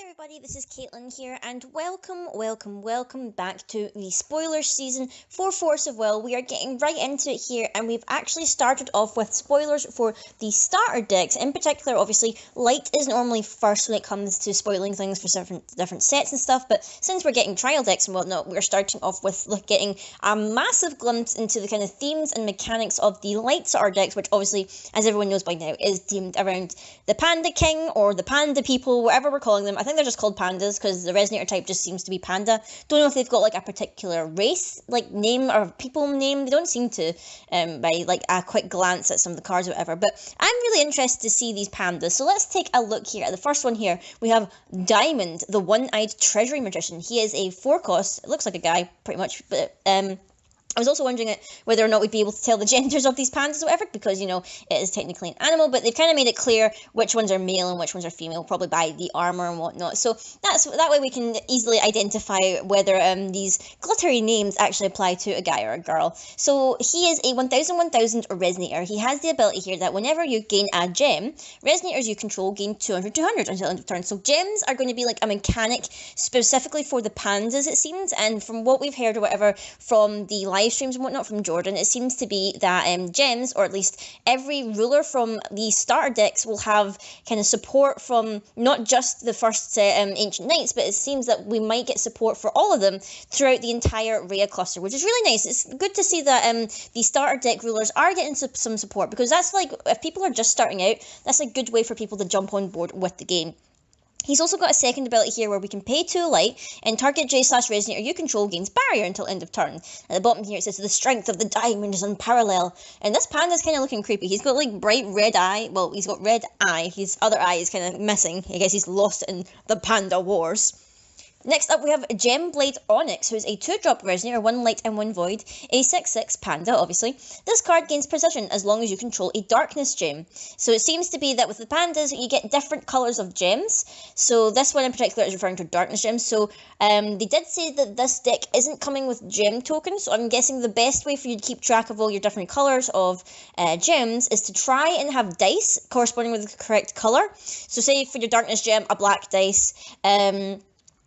everybody, this is Caitlin here, and welcome back to the spoiler season for Force of Will. We are getting right into it here, and we've actually started off with spoilers for the starter decks. In particular, obviously, light is normally first when it comes to spoiling things for different sets and stuff, but since we're getting trial decks and whatnot, we're starting off with getting a massive glimpse into the kind of themes and mechanics of the light starter decks, which obviously, as everyone knows by now, is themed around the Panda King, or the Panda people, whatever we're calling them. I think they're just called pandas because the resonator type just seems to be panda. Don't know if they've got like a particular race like name or people name. They don't seem to by like a quick glance at some of the cards or whatever. But I'm really interested to see these pandas. So let's take a look here at the first one here. We have Diamond, the one-eyed treasury magician. He is a 4-cost. It looks like a guy pretty much, but I was also wondering whether or not we'd be able to tell the genders of these pandas or whatever, because, you know, it is technically an animal, but they've kind of made it clear which ones are male and which ones are female, probably by the armor and whatnot. So that way we can easily identify whether these glittery names actually apply to a guy or a girl. So he is a 1000 resonator. He has the ability here that whenever you gain a gem, resonators you control gain 200 until end of turn. So gems are going to be like a mechanic specifically for the pandas, it seems, and from what we've heard or whatever from the live streams and whatnot from Jordan, it seems to be that gems, or at least every ruler from the starter decks, will have kind of support from not just the first Ancient Knights, but it seems that we might get support for all of them throughout the entire Reiya cluster, which is really nice. It's good to see that the starter deck rulers are getting some support, because that's like, if people are just starting out, that's a good way for people to jump on board with the game. He's also got a second ability here where we can pay 2 light, and target J/resonator you control gains barrier until end of turn. At the bottom here it says, the strength of the diamond is unparalleled. And this panda's kind of looking creepy. He's got like bright red eye. Well, he's got red eye. His other eye is kind of missing. I guess he's lost in the Panda Wars. Next up, we have Blade Onyx, who's a 2-drop resonator, 1 light and 1 void, a 6/6 panda, obviously. This card gains precision as long as you control a darkness gem. So it seems to be that with the pandas, you get different colours of gems. So this one in particular is referring to darkness gems. So they did say that this deck isn't coming with gem tokens, so I'm guessing the best way for you to keep track of all your different colours of gems is to try and have dice corresponding with the correct colour. So say for your darkness gem, a black dice,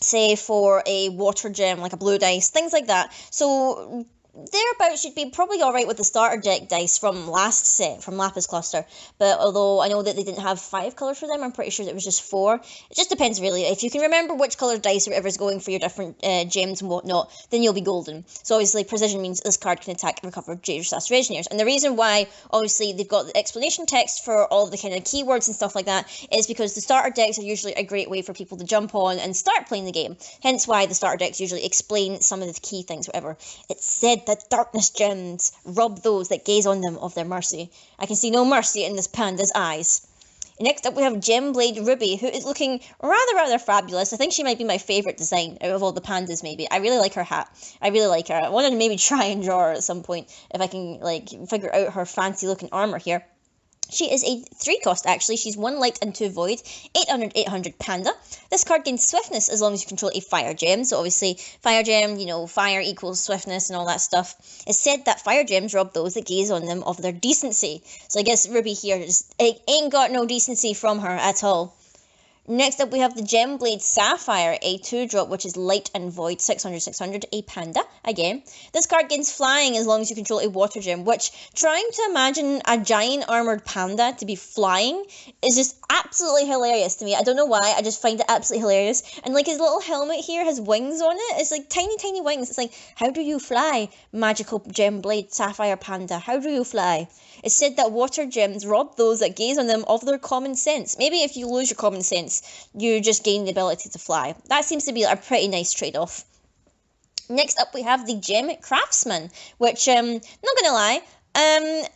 say for a water gem, like a blue dice, things like that. So thereabouts should be probably alright with the starter deck dice from last set, from Lapis Cluster. But although I know that they didn't have 5 colours for them, I'm pretty sure it was just 4. It just depends really. If you can remember which colour dice or whatever is going for your different gems and whatnot, then you'll be golden. So obviously precision means this card can attack and recover J/Resonator. And the reason why obviously they've got the explanation text for all the kind of keywords and stuff like that is because the starter decks are usually a great way for people to jump on and start playing the game. Hence why the starter decks usually explain some of the key things, whatever. It's said that darkness gems rob those that gaze on them of their mercy. I can see no mercy in this panda's eyes. Next up, we have Blade Ruby, who is looking rather fabulous. I think she might be my favourite design out of all the pandas, maybe. I really like her hat. I really like her. I want to maybe try and draw her at some point, if I can, like, figure out her fancy-looking armour here. She is a 3-cost, actually. She's 1 light and 2 void, 800 panda. This card gains swiftness as long as you control a fire gem. So obviously, fire gem, you know, fire equals swiftness and all that stuff. It's said that fire gems rob those that gaze on them of their decency. So I guess Ruby here just ain't got no decency from her at all. Next up, we have the Blade Sapphire, a 2-drop, which is light and void, 600, a panda, again. This card gains flying as long as you control a water gem, which, trying to imagine a giant armoured panda to be flying is just absolutely hilarious to me. I don't know why, I just find it absolutely hilarious. And like his little helmet here has wings on it. It's like tiny wings. It's like, how do you fly, magical Blade Sapphire panda? How do you fly? It's said that water gems rob those that gaze on them of their common sense. Maybe if you lose your common sense, you just gain the ability to fly. That seems to be a pretty nice trade-off. Next up, we have the Gem Craftsman, which, not gonna lie,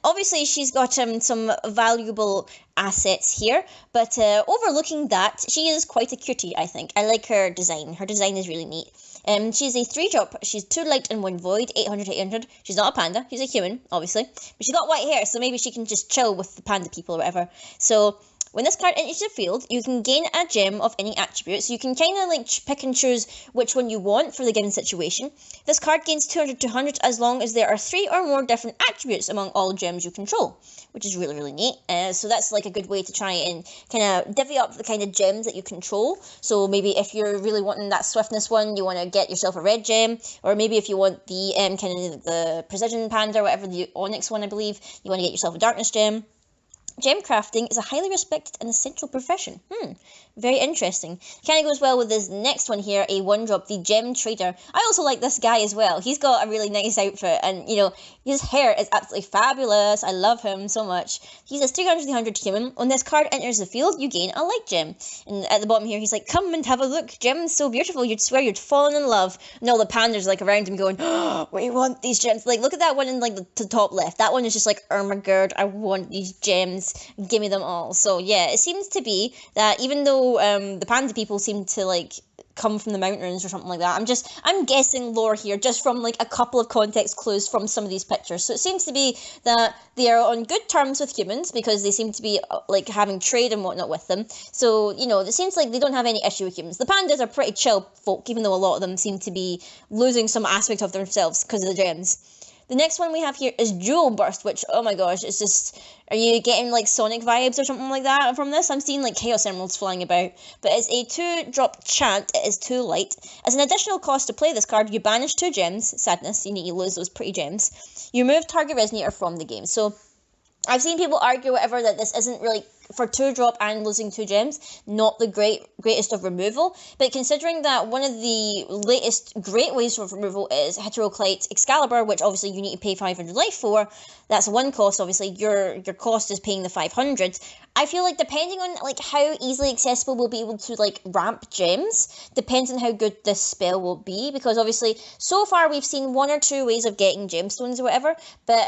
obviously she's got some valuable assets here, but overlooking that, she is quite a cutie, I think. I like her design. Her design is really neat. She's a 3-drop. She's 2 light and 1 void, 800. She's not a panda. She's a human, obviously. But she's got white hair, so maybe she can just chill with the panda people or whatever. So When this card enters the field, you can gain a gem of any attribute, so you can kind of like pick and choose which one you want for the given situation. This card gains 200 as long as there are 3 or more different attributes among all gems you control, which is really, really neat. So that's like a good way to try and kind of divvy up the kind of gems that you control. So maybe if you're really wanting that swiftness one, you want to get yourself a red gem, or maybe if you want the kind of the precision panda, or whatever, the onyx one I believe, you want to get yourself a darkness gem. Gem crafting is a highly respected and essential profession. Very interesting. Kind of goes well with this next one here, a 1-drop, the Gem Traitor. I also like this guy as well. He's got a really nice outfit, and, you know, his hair is absolutely fabulous. I love him so much. He's a 300 human. When this card enters the field, you gain a light gem. And at the bottom here, he's like, come and have a look. Gem's so beautiful, you'd swear you'd fallen in love. And all the pandas like around him going, oh, we want these gems. Like, look at that one in like the top left. That one is just like, oh my god, I want these gems. Give me them all. So yeah, it seems to be that even though the panda people seem to like come from the mountains or something like that, I'm guessing lore here just from like a couple of context clues from some of these pictures. So it seems to be that they are on good terms with humans because they seem to be like having trade and whatnot with them. So, you know, it seems like they don't have any issue with humans. The pandas are pretty chill folk, even though a lot of them seem to be losing some aspect of themselves because of the gems. The next one we have here is Jewel Burst, which, oh my gosh, it's just, are you getting like Sonic vibes or something like that from this? I'm seeing like Chaos Emeralds flying about. But it's a 2-drop chant, it is 2 light. As an additional cost to play this card, you banish 2 gems, sadness, you need to lose those pretty gems. You remove target resonator from the game. So I've seen people argue whatever that this isn't really, for 2-drop and losing 2 gems, not the greatest of removal. But considering that one of the latest great ways of removal is Heteroclite Excalibur, which obviously you need to pay 500 life for, that's one cost, obviously, your cost is paying the 500. I feel like depending on like how easily accessible we'll be able to like ramp gems, depends on how good this spell will be, because obviously so far we've seen 1 or 2 ways of getting gemstones or whatever, but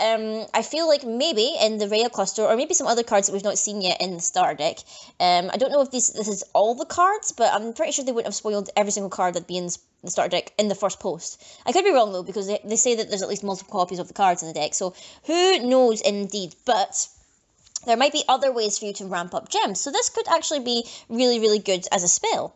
I feel like maybe in the Reiya cluster, or maybe some other cards that we've not seen yet in the starter deck, I don't know if this is all the cards, but I'm pretty sure they wouldn't have spoiled every single card that'd be in the starter deck in the first post. I could be wrong though, because they say that there's at least multiple copies of the cards in the deck, so who knows indeed, but there might be other ways for you to ramp up gems, so this could actually be really, really good as a spell.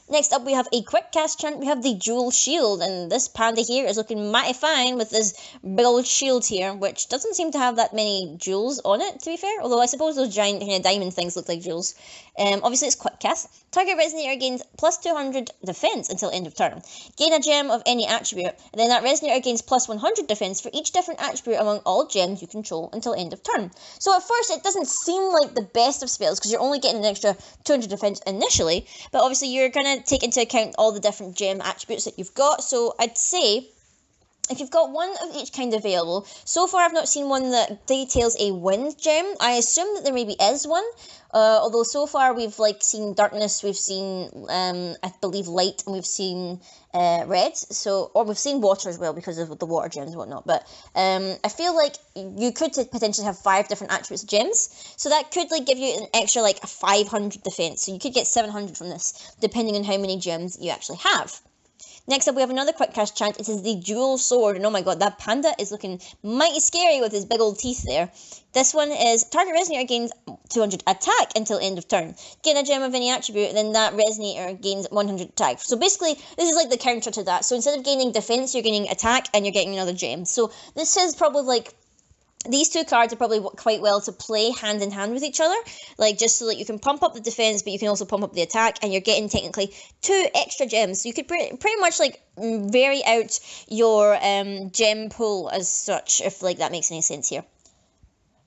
Next up, we have a quick cast chant. We have the Jewel Shield, and this panda here is looking mighty fine with this big old shield here, which doesn't seem to have that many jewels on it, to be fair, although I suppose those giant kind of diamond things look like jewels. Obviously, it's quick cast. Target Resonator gains plus 200 defense until end of turn. Gain a gem of any attribute, and then that Resonator gains plus 100 defense for each different attribute among all gems you control until end of turn. So at first, it doesn't seem like the best of spells, because you're only getting an extra 200 defense initially, but obviously you're going to take into account all the different gem attributes that you've got. So I'd say if you've got one of each kind available, so far I've not seen one that details a wind gem. I assume that there maybe is one, although so far we've like seen darkness, we've seen I believe light, and we've seen red, so, or we've seen water as well because of the water gems and whatnot, but I feel like you could potentially have 5 different attributes of gems, so that could like give you an extra like 500 defense, so you could get 700 from this, depending on how many gems you actually have. Next up, we have another quick cast chant. It is the Jewel Sword, and oh my god, that panda is looking mighty scary with his big old teeth there. This one is target Resonator gains 200 attack until end of turn. Gain a gem of any attribute, then that Resonator gains 100 attack. So basically, this is like the counter to that. So instead of gaining defense, you're gaining attack, and you're getting another gem. So this is probably like, these 2 cards are probably quite well to play hand in hand with each other, like just so that you can pump up the defense, but you can also pump up the attack, and you're getting technically 2 extra gems. So you could pretty much like vary out your gem pool as such, if like that makes any sense here.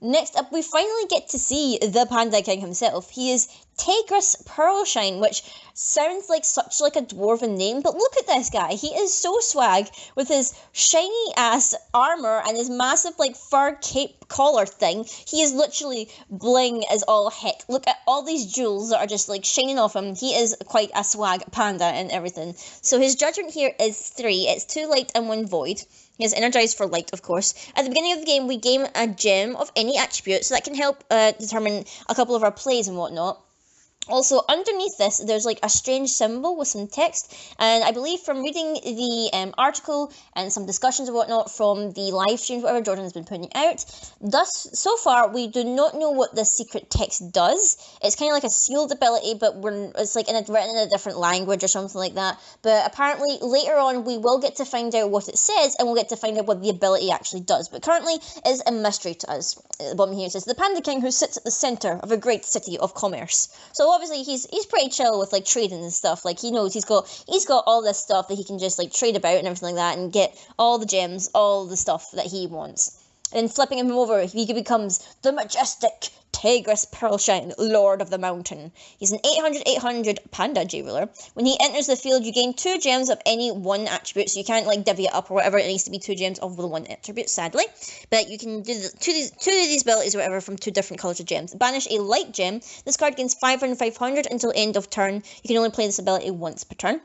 Next up, we finally get to see the Panda King himself. He is Tigris Pearlshine, which sounds like such like a dwarven name, but look at this guy. He is so swag with his shiny ass armor and his massive like fur cape collar thing. He is literally bling as all heck. Look at all these jewels that are just like shining off him. He is quite a swag panda and everything. So his judgment here is 3. It's 2 light and 1 void. He is energized for light, of course. At the beginning of the game, we gain a gem of any attribute, so that can help determine a couple of our plays and whatnot. Also, underneath this, there's like a strange symbol with some text, and I believe from reading the article and some discussions and whatnot from the live streams, whatever Jordan has been putting out, thus so far we do not know what this secret text does. It's kind of like a sealed ability, but it's like written in a different language or something like that. But apparently later on we will get to find out what it says, and we'll get to find out what the ability actually does. But currently it is a mystery to us. At the bottom here it says the Panda King who sits at the center of a great city of commerce. So obviously he's pretty chill with like trading and stuff. Like he knows he's got all this stuff that he can just like trade about and everything like that, and get all the gems, all the stuff that he wants. And flipping him over, he becomes the majestic Tigris Pearlshine, Lord of the Mountain. He's an 800 Panda J-Ruler. When he enters the field, you gain 2 gems of any one attribute, so you can't like divvy it up or whatever. It needs to be 2 gems of the one attribute, sadly. But you can do two of these abilities or whatever from 2 different colours of gems. Banish a light gem. This card gains 500 until end of turn. You can only play this ability once per turn.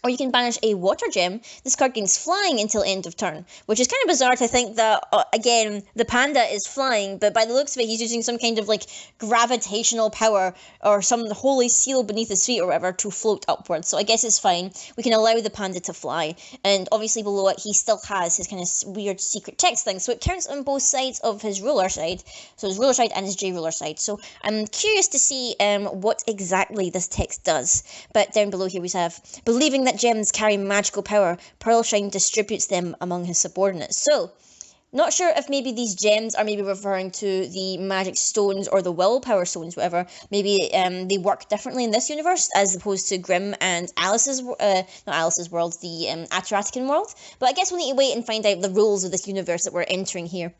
Or you can banish a water gem. This card gains flying until end of turn, which is kind of bizarre to think that, again, the panda is flying, but by the looks of it, he's using some kind of, like, gravitational power or some holy seal beneath his feet or whatever to float upwards. So I guess it's fine. We can allow the panda to fly. And obviously below it, he still has his kind of weird secret text thing. So it counts on both sides of his ruler side. So his ruler side and his J-ruler side. So I'm curious to see what exactly this text does. But down below here we have, believing that gems carry magical power, Pearlshine distributes them among his subordinates. So, not sure if maybe these gems are maybe referring to the magic stones or the willpower stones, whatever. Maybe they work differently in this universe as opposed to Grimm and Alice's, not Alice's world, the Ataratican world. But I guess we'll need to wait and find out the rules of this universe that we're entering here.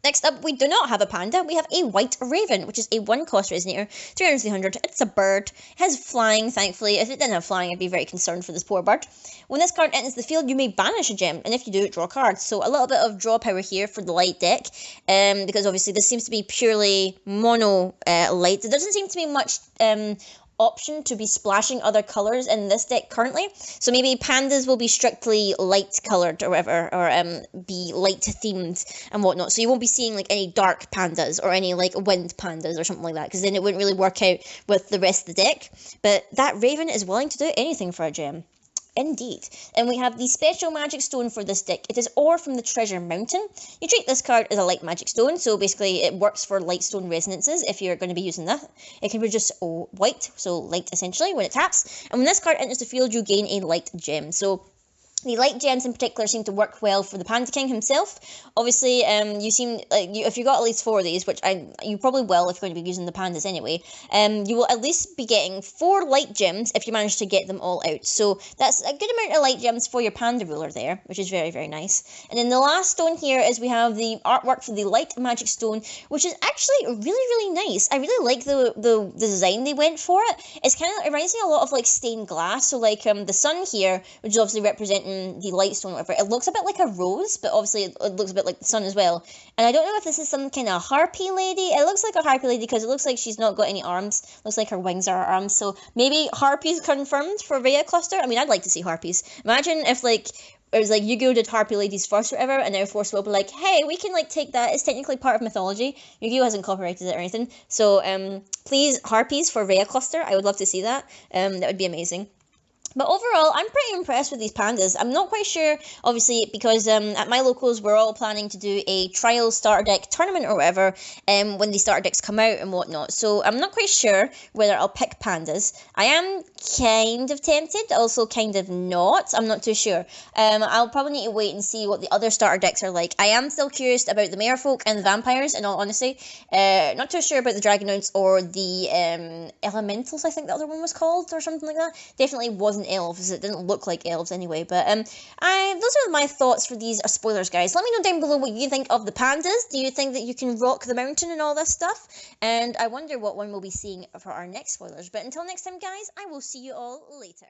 Next up, we do not have a panda, we have a white raven, which is a 1-cost resonator, 300. It's a bird, it has flying, thankfully. If it didn't have flying, I'd be very concerned for this poor bird. When this card enters the field, you may banish a gem, and if you do, draw cards. So a little bit of draw power here for the light deck, because obviously this seems to be purely mono light. There doesn't seem to be much option to be splashing other colours in this deck currently. So maybe pandas will be strictly light coloured or whatever, or be light themed and whatnot. So you won't be seeing like any dark pandas or any like wind pandas or something like that, because then it wouldn't really work out with the rest of the deck. But that raven is willing to do anything for a gem. Indeed. And we have the special magic stone for this deck. It is ore from the treasure mountain. You treat this card as a light magic stone, so basically it works for light stone resonances if you're going to be using that. It can produce white, so light essentially, when it taps. And when this card enters the field, you gain a light gem. So the light gems in particular seem to work well for the Panda King himself. Obviously, you seem like if you got at least 4 of these, which you probably will if you're going to be using the pandas anyway. You will at least be getting 4 light gems if you manage to get them all out. So that's a good amount of light gems for your panda ruler there, which is very, very nice. And then the last stone here is we have the artwork for the light magic stone, which is actually really, really nice. I really like the design they went for it. It's kind of, it reminds me a lot of like stained glass. So like the sun here, which is obviously representing the light stone, whatever, it looks a bit like a rose, but obviously it looks a bit like the sun as well. And I don't know if this is some kind of harpy lady. It looks like a harpy lady because it looks like she's not got any arms. Looks like her wings are her arms. So maybe harpies confirmed for Reiya cluster. I mean, I'd like to see harpies. Imagine if like it was like Yu-Gi-Oh did harpy ladies first or whatever, and now Force will be like, hey, we can like take that. It's technically part of mythology. Yu-Gi-Oh hasn't copyrighted it or anything. So please, harpies for Reiya cluster. I would love to see that. That would be amazing. But overall, I'm pretty impressed with these pandas. I'm not quite sure, obviously, because at my locals, we're all planning to do a trial starter deck tournament or whatever when the starter decks come out and whatnot. So I'm not quite sure whether I'll pick pandas. I am kind of tempted, also kind of not. I'm not too sure. I'll probably need to wait and see what the other starter decks are like. I am still curious about the merfolk and the vampires, in all honesty. Not too sure about the dragonauts or the elementals, I think the other one was called, or something like that. Definitely wasn't elves. It didn't look like elves anyway. But those are my thoughts for these spoilers, guys. Let me know down below what you think of the pandas. Do you think that you can rock the mountain and all this stuff? And I wonder what one we'll be seeing for our next spoilers. But until next time, guys, I will see you all later.